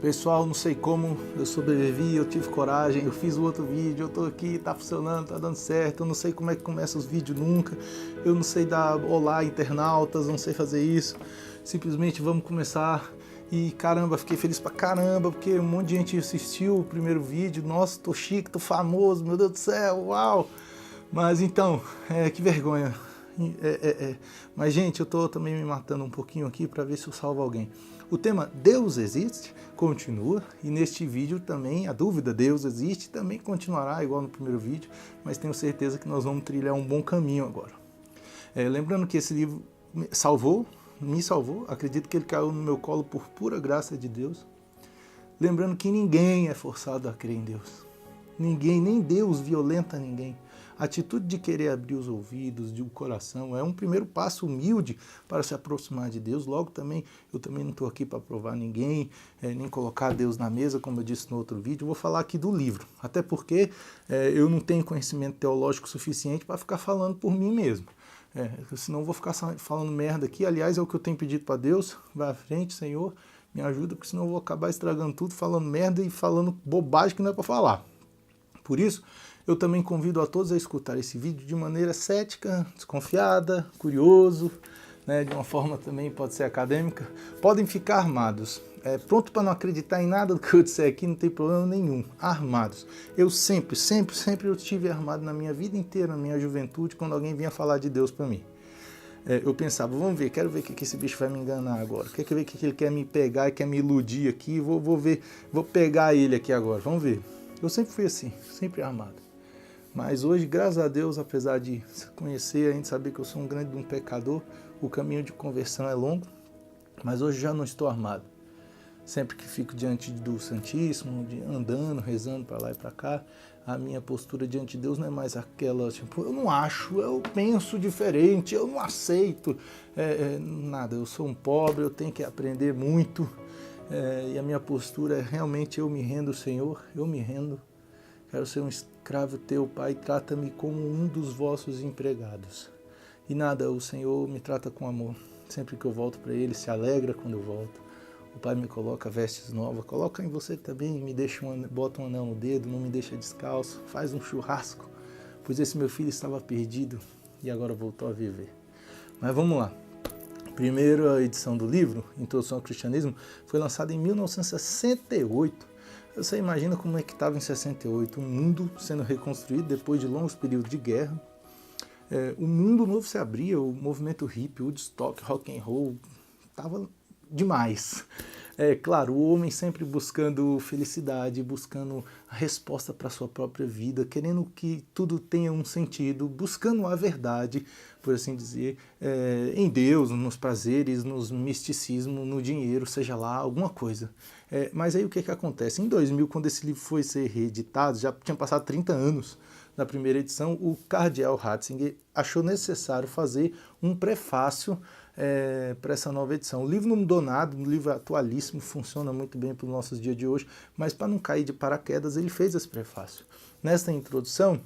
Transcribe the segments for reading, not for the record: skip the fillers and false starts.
Pessoal, não sei como eu sobrevivi, eu tive coragem, eu fiz o outro vídeo, eu tô aqui, tá funcionando, tá dando certo, eu não sei como é que começa os vídeos nunca, eu não sei dar olá internautas, não sei fazer isso, simplesmente vamos começar e caramba, fiquei feliz pra caramba, porque um monte de gente assistiu o primeiro vídeo, nossa, tô chique, tô famoso, meu Deus do céu, uau! Mas então, que vergonha. Mas gente, eu tô também me matando um pouquinho aqui para ver se eu salvo alguém. O tema Deus existe continua, e neste vídeo também a dúvida Deus existe também continuará igual no primeiro vídeo, mas tenho certeza que nós vamos trilhar um bom caminho agora. Lembrando que esse livro me salvou, acredito que ele caiu no meu colo por pura graça de Deus. Lembrando que ninguém é forçado a crer em Deus. Ninguém, nem Deus violenta ninguém. A atitude de querer abrir os ouvidos, de um coração, é um primeiro passo humilde para se aproximar de Deus. Logo também, eu também não estou aqui para provar ninguém, nem colocar Deus na mesa, como eu disse no outro vídeo. Eu vou falar aqui do livro, até porque eu não tenho conhecimento teológico suficiente para ficar falando por mim mesmo. Senão eu vou ficar falando merda aqui. Aliás, é o que eu tenho pedido para Deus. Vai à frente, Senhor, me ajuda, porque senão eu vou acabar estragando tudo, falando merda e falando bobagem que não é para falar. Por isso, eu também convido a todos a escutar esse vídeo de maneira cética, desconfiada, curioso, de uma forma também pode ser acadêmica. Podem ficar armados, pronto para não acreditar em nada do que eu disser aqui, não tem problema nenhum, armados. Eu sempre eu estive armado na minha vida inteira, na minha juventude, quando alguém vinha falar de Deus para mim. Eu pensava, vamos ver, quero ver o que esse bicho vai me enganar agora, quero ver o que ele quer me pegar e quer me iludir aqui, vou pegar ele aqui agora, vamos ver. Eu sempre fui assim, sempre armado. Mas hoje, graças a Deus, apesar de conhecer, a gente saber que eu sou um grande pecador, o caminho de conversão é longo, mas hoje já não estou armado. Sempre que fico diante do Santíssimo, andando, rezando para lá e para cá, a minha postura diante de Deus não é mais aquela, tipo, eu não acho, eu penso diferente, eu não aceito, nada, eu sou um pobre, eu tenho que aprender muito, e a minha postura é realmente eu me rendo, Senhor, eu me rendo, quero ser um escravo teu, Pai, trata-me como um dos vossos empregados. E nada, o Senhor me trata com amor, sempre que eu volto para Ele, se alegra quando eu volto. O Pai me coloca vestes novas, coloca em você também, bota um anel no dedo, não me deixa descalço, faz um churrasco, pois esse meu filho estava perdido e agora voltou a viver. Mas vamos lá. Primeira edição do livro, Introdução ao Cristianismo, foi lançada em 1968. Você imagina como é que estava em 68, um mundo sendo reconstruído depois de longos períodos de guerra. O mundo novo se abria, o movimento hippie, Woodstock, rock and roll, estava demais. Claro, o homem sempre buscando felicidade, buscando a resposta para a sua própria vida, querendo que tudo tenha um sentido, buscando a verdade, por assim dizer, em Deus, nos prazeres, nos misticismo, no dinheiro, seja lá, alguma coisa. Mas aí o que acontece? Em 2000, quando esse livro foi ser reeditado, já tinha passado 30 anos da primeira edição, o cardeal Ratzinger achou necessário fazer um prefácio para essa nova edição. O livro não mudou nada, um livro atualíssimo, funciona muito bem para os nossos dias de hoje, mas para não cair de paraquedas, ele fez esse prefácio. Nesta introdução,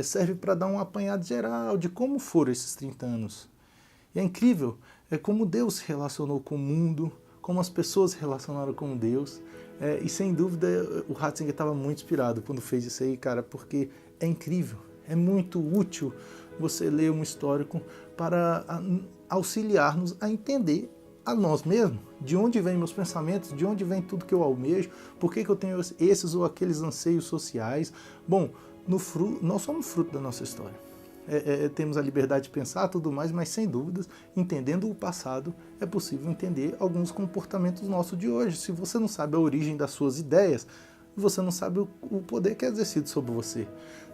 serve para dar um apanhado geral de como foram esses 30 anos. E é incrível, como Deus se relacionou com o mundo, como as pessoas se relacionaram com Deus, e sem dúvida o Ratzinger estava muito inspirado quando fez isso aí, cara, porque é incrível, é muito útil você ler um histórico para auxiliar-nos a entender a nós mesmos, de onde vêm meus pensamentos, de onde vem tudo que eu almejo, por que eu tenho esses ou aqueles anseios sociais. Bom, nós somos fruto da nossa história. Temos a liberdade de pensar tudo mais, mas sem dúvidas, entendendo o passado, é possível entender alguns comportamentos nossos de hoje. Se você não sabe a origem das suas ideias, você não sabe o poder que é exercido sobre você.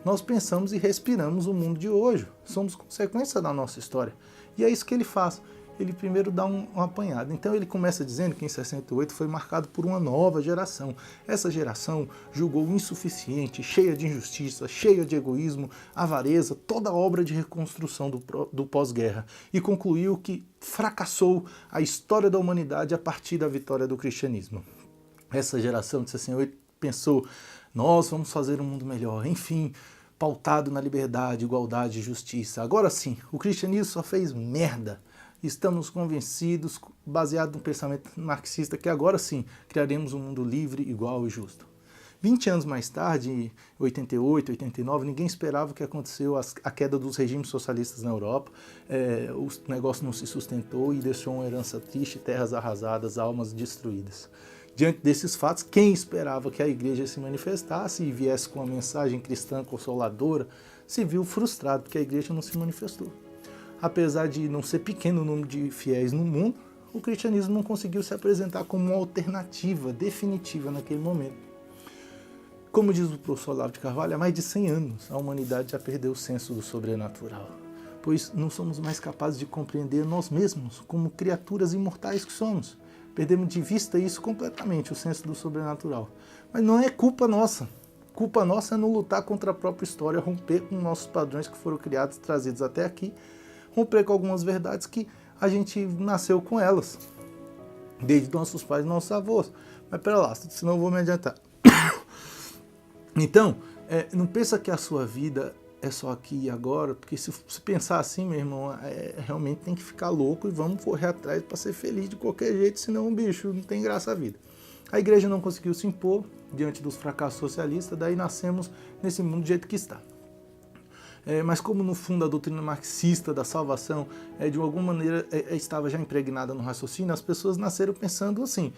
Nós pensamos e respiramos o mundo de hoje, somos consequência da nossa história. E é isso que ele faz. Ele primeiro dá um apanhado. Então ele começa dizendo que em 68 foi marcado por uma nova geração. Essa geração julgou insuficiente, cheia de injustiça, cheia de egoísmo, avareza, toda a obra de reconstrução do pós-guerra. E concluiu que fracassou a história da humanidade a partir da vitória do cristianismo. Essa geração de 68 pensou, nós vamos fazer um mundo melhor, enfim, pautado na liberdade, igualdade e justiça. Agora sim, o cristianismo só fez merda. estamos convencidos, baseado no pensamento marxista, que agora sim criaremos um mundo livre, igual e justo. 20 anos mais tarde, em 88, 89, ninguém esperava o que aconteceu, a queda dos regimes socialistas na Europa. O negócio não se sustentou e deixou uma herança triste, terras arrasadas, almas destruídas. Diante desses fatos, quem esperava que a igreja se manifestasse e viesse com uma mensagem cristã consoladora, se viu frustrado, porque a igreja não se manifestou. Apesar de não ser pequeno o número de fiéis no mundo, o cristianismo não conseguiu se apresentar como uma alternativa definitiva naquele momento. Como diz o professor Olavo de Carvalho, há mais de 100 anos a humanidade já perdeu o senso do sobrenatural, pois não somos mais capazes de compreender nós mesmos como criaturas imortais que somos. Perdemos de vista isso completamente, o senso do sobrenatural. Mas não é culpa nossa. Culpa nossa é não lutar contra a própria história, romper com nossos padrões que foram criados, trazidos até aqui, romper com algumas verdades que a gente nasceu com elas, desde nossos pais e nossos avós. Mas pera lá, senão eu vou me adiantar. Então, não pensa que a sua vida é só aqui e agora, porque se pensar assim, meu irmão, realmente tem que ficar louco e vamos correr atrás para ser feliz de qualquer jeito, senão, bicho, não tem graça a vida. A igreja não conseguiu se impor diante dos fracassos socialistas, daí nascemos nesse mundo do jeito que está. Mas como no fundo a doutrina marxista da salvação de alguma maneira estava já impregnada no raciocínio, as pessoas nasceram pensando assim.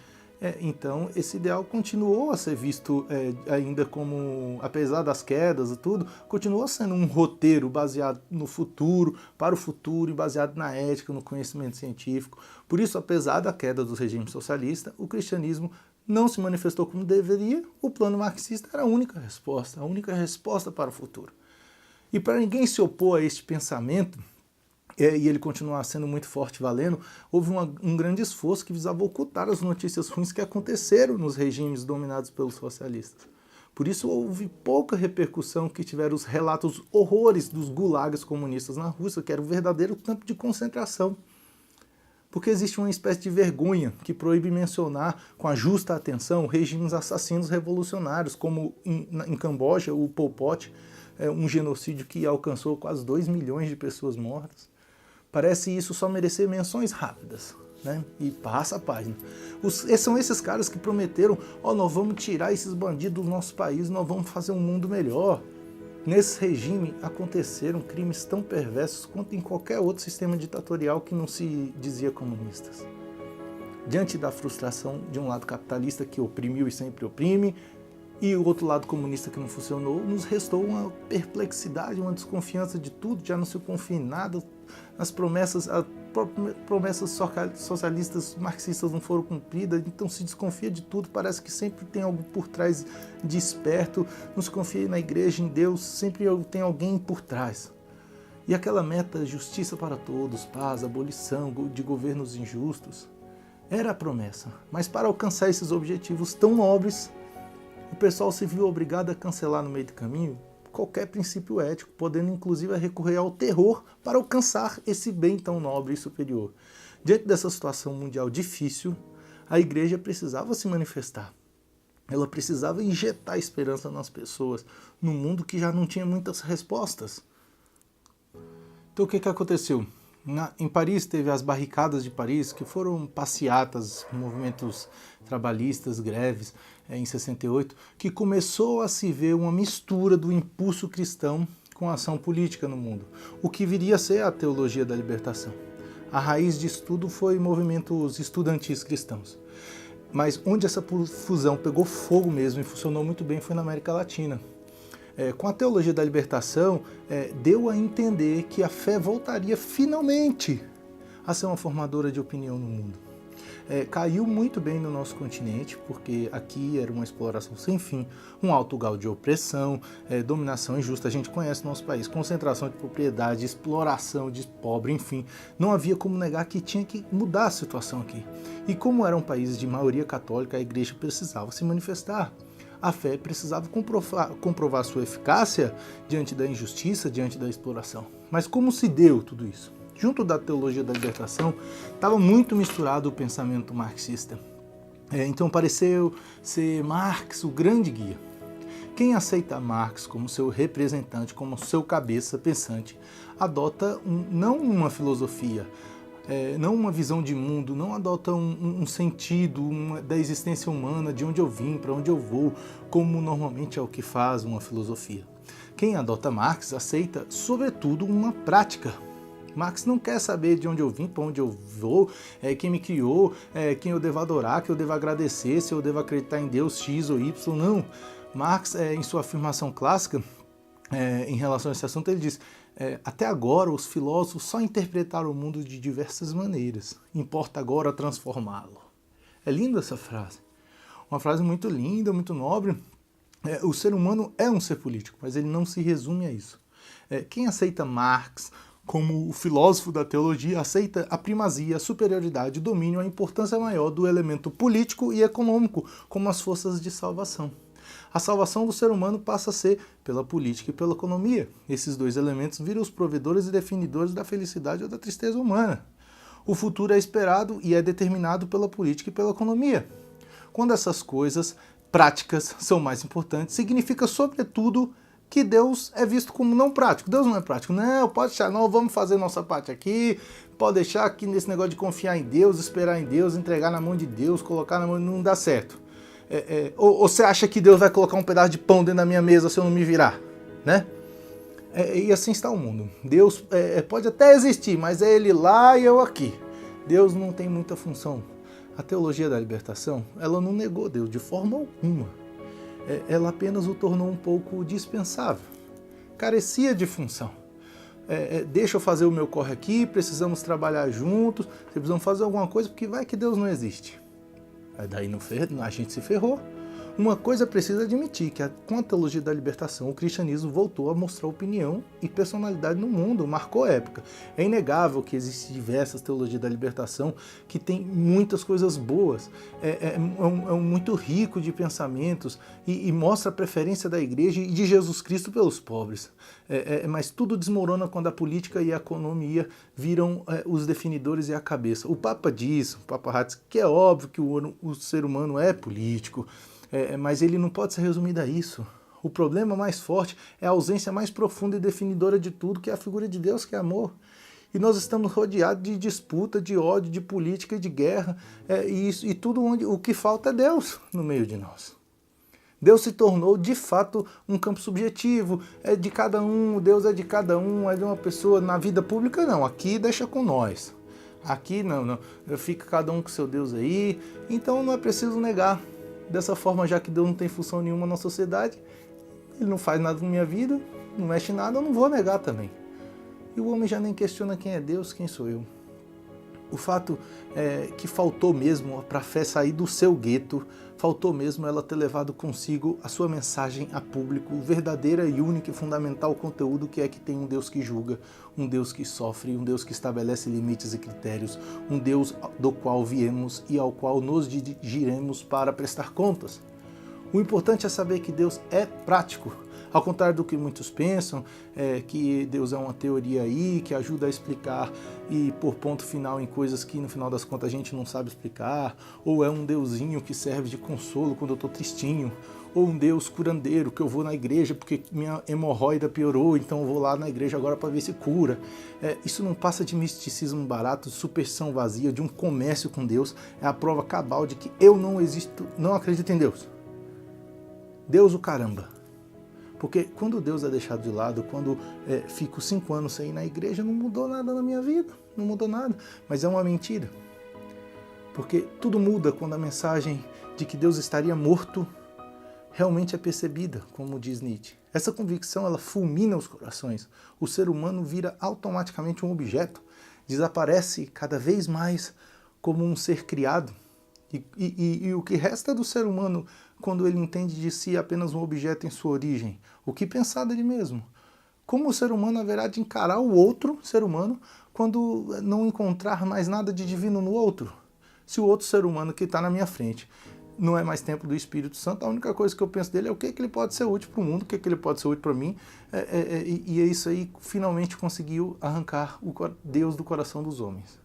Então esse ideal continuou a ser visto ainda como, apesar das quedas e tudo, continuou sendo um roteiro baseado no futuro, para o futuro e baseado na ética, no conhecimento científico. Por isso, apesar da queda dos regimes socialistas, o cristianismo não se manifestou como deveria, o plano marxista era a única resposta para o futuro. E para ninguém se opor a este pensamento, e ele continuar sendo muito forte e valendo, houve um grande esforço que visava ocultar as notícias ruins que aconteceram nos regimes dominados pelos socialistas. Por isso houve pouca repercussão que tiveram os relatos horrores dos gulags comunistas na Rússia, que era um verdadeiro campo de concentração. Porque existe uma espécie de vergonha que proíbe mencionar com a justa atenção regimes assassinos revolucionários, como em Camboja, o Pol Pot, um genocídio que alcançou quase 2 milhões de pessoas mortas. Parece isso só merecer menções rápidas, né? E passa a página. São esses caras que prometeram, nós vamos tirar esses bandidos do nosso país, nós vamos fazer um mundo melhor. Nesse regime aconteceram crimes tão perversos quanto em qualquer outro sistema ditatorial que não se dizia comunistas. Diante da frustração de um lado capitalista que oprimiu e sempre oprime, e o outro lado comunista que não funcionou, nos restou uma perplexidade, uma desconfiança de tudo, já não se confia em nada, as promessas socialistas, marxistas não foram cumpridas, então se desconfia de tudo, parece que sempre tem algo por trás de esperto, não se confia na igreja, em Deus, sempre tem alguém por trás. E aquela meta, justiça para todos, paz, abolição de governos injustos, era a promessa, mas para alcançar esses objetivos tão nobres, o pessoal se viu obrigado a cancelar no meio do caminho qualquer princípio ético, podendo inclusive recorrer ao terror para alcançar esse bem tão nobre e superior. Diante dessa situação mundial difícil, a igreja precisava se manifestar. Ela precisava injetar esperança nas pessoas, num mundo que já não tinha muitas respostas. Então o que aconteceu? Em Paris teve as barricadas de Paris, que foram passeatas, movimentos trabalhistas, greves, em 68, que começou a se ver uma mistura do impulso cristão com a ação política no mundo, o que viria a ser a teologia da libertação. A raiz disso tudo foi movimentos estudantis cristãos. Mas onde essa fusão pegou fogo mesmo e funcionou muito bem foi na América Latina. Com a teologia da libertação, deu a entender que a fé voltaria finalmente a ser uma formadora de opinião no mundo. Caiu muito bem no nosso continente, porque aqui era uma exploração sem fim, um alto grau de opressão, dominação injusta, a gente conhece o nosso país, concentração de propriedade, exploração de pobre, enfim, não havia como negar que tinha que mudar a situação aqui. E como era um país de maioria católica, a igreja precisava se manifestar. A fé precisava comprovar sua eficácia diante da injustiça, diante da exploração. Mas como se deu tudo isso? Junto da teologia da libertação, estava muito misturado o pensamento marxista. Então pareceu ser Marx o grande guia. Quem aceita Marx como seu representante, como seu cabeça pensante, adota não uma filosofia, não uma visão de mundo, não adota um sentido da existência humana, de onde eu vim, para onde eu vou, como normalmente é o que faz uma filosofia. Quem adota Marx aceita, sobretudo, uma prática. Marx não quer saber de onde eu vim, para onde eu vou, quem me criou, quem eu devo adorar, quem eu devo agradecer, se eu devo acreditar em Deus X ou Y, não. Marx, em sua afirmação clássica, em relação a esse assunto, ele diz: até agora os filósofos só interpretaram o mundo de diversas maneiras, importa agora transformá-lo. É linda essa frase, uma frase muito linda, muito nobre. O ser humano é um ser político, mas ele não se resume a isso. Quem aceita Marx como o filósofo da teologia aceita a primazia, a superioridade, o domínio, a importância maior do elemento político e econômico como as forças de salvação. A salvação do ser humano passa a ser pela política e pela economia. Esses dois elementos viram os provedores e definidores da felicidade ou da tristeza humana. O futuro é esperado e é determinado pela política e pela economia. Quando essas coisas práticas são mais importantes, significa, sobretudo, que Deus é visto como não prático. Deus não é prático. Não, pode deixar, não, vamos fazer nossa parte aqui, pode deixar aqui nesse negócio de confiar em Deus, esperar em Deus, entregar na mão de Deus, colocar na mão, não dá certo. Ou você acha que Deus vai colocar um pedaço de pão dentro da minha mesa se eu não me virar, né? E assim está o mundo. Deus pode até existir, mas é Ele lá e eu aqui. Deus não tem muita função. A teologia da libertação, ela não negou Deus de forma alguma. Ela apenas o tornou um pouco dispensável. Carecia de função. Deixa eu fazer o meu corre aqui, precisamos trabalhar juntos, precisamos fazer alguma coisa, porque vai que Deus não existe. Daí a gente se ferrou. Uma coisa precisa admitir, que com a teologia da libertação, o cristianismo voltou a mostrar opinião e personalidade no mundo, marcou época. É inegável que existem diversas teologias da libertação que tem muitas coisas boas, muito rico de pensamentos e mostra a preferência da igreja e de Jesus Cristo pelos pobres. Mas tudo desmorona quando a política e a economia viram os definidores e a cabeça. O Papa diz, o Papa Ratzinger, que é óbvio que o ser humano é político, mas ele não pode ser resumido a isso. O problema mais forte é a ausência mais profunda e definidora de tudo, que é a figura de Deus, que é amor. E nós estamos rodeados de disputa, de ódio, de política e de guerra, e tudo o que falta é Deus no meio de nós. Deus se tornou, de fato, um campo subjetivo, é de cada um, Deus é de cada um, é de uma pessoa. Na vida pública não, aqui deixa com nós. Aqui não, fica cada um com seu Deus aí, então não é preciso negar. Dessa forma, já que Deus não tem função nenhuma na sociedade, Ele não faz nada na minha vida, não mexe em nada, eu não vou negar também. E o homem já nem questiona quem é Deus, quem sou eu. O fato é que faltou mesmo para a fé sair do seu gueto, faltou mesmo ela ter levado consigo a sua mensagem a público, verdadeira e única e fundamental conteúdo, que é que tem um Deus que julga, um Deus que sofre, um Deus que estabelece limites e critérios, um Deus do qual viemos e ao qual nos dirigiremos para prestar contas. O importante é saber que Deus é prático. Ao contrário do que muitos pensam, que Deus é uma teoria aí, que ajuda a explicar e pôr ponto final em coisas que no final das contas a gente não sabe explicar, ou é um deusinho que serve de consolo quando eu estou tristinho, ou um Deus curandeiro, que eu vou na igreja porque minha hemorroida piorou, então eu vou lá na igreja agora para ver se cura. Isso não passa de misticismo barato, de superstição vazia, de um comércio com Deus. É a prova cabal de que eu não existo, não acredito em Deus. Deus o caramba. Porque quando Deus é deixado de lado, quando fico 5 anos sem ir na igreja, não mudou nada na minha vida, não mudou nada. Mas é uma mentira. Porque tudo muda quando a mensagem de que Deus estaria morto realmente é percebida, como diz Nietzsche. Essa convicção, ela fulmina os corações. O ser humano vira automaticamente um objeto, desaparece cada vez mais como um ser criado. E o que resta do ser humano quando ele entende de si apenas um objeto em sua origem? O que pensar dele mesmo? Como o ser humano haverá de encarar o outro ser humano quando não encontrar mais nada de divino no outro? Se o outro ser humano que está na minha frente não é mais templo do Espírito Santo, a única coisa que eu penso dele é o que ele pode ser útil para o mundo, o que ele pode ser útil para mim, e é isso aí, finalmente conseguiu arrancar o Deus do coração dos homens.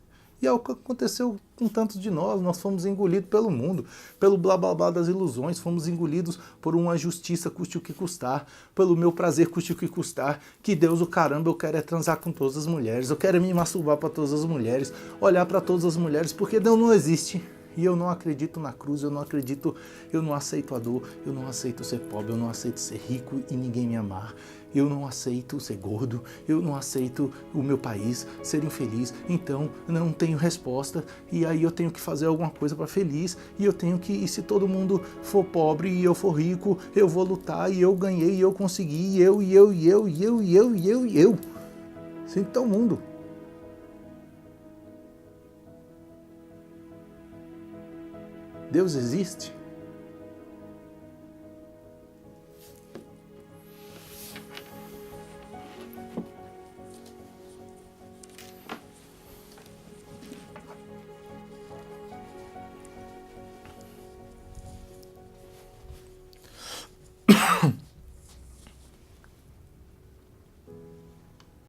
E é o que aconteceu com tantos de nós fomos engolidos pelo mundo, pelo blá blá blá das ilusões, fomos engolidos por uma justiça custe o que custar, pelo meu prazer custe o que custar, que Deus o caramba, eu quero é transar com todas as mulheres, eu quero é me masturbar para todas as mulheres, olhar para todas as mulheres, porque Deus não existe. E eu não acredito na cruz, eu não acredito, eu não aceito a dor, eu não aceito ser pobre, eu não aceito ser rico e ninguém me amar. Eu não aceito ser gordo, eu não aceito o meu país ser infeliz, então não tenho resposta e aí eu tenho que fazer alguma coisa para feliz e eu tenho que, e se todo mundo for pobre e eu for rico, eu vou lutar e eu ganhei e eu consegui e eu. Sinta o mundo. Deus existe?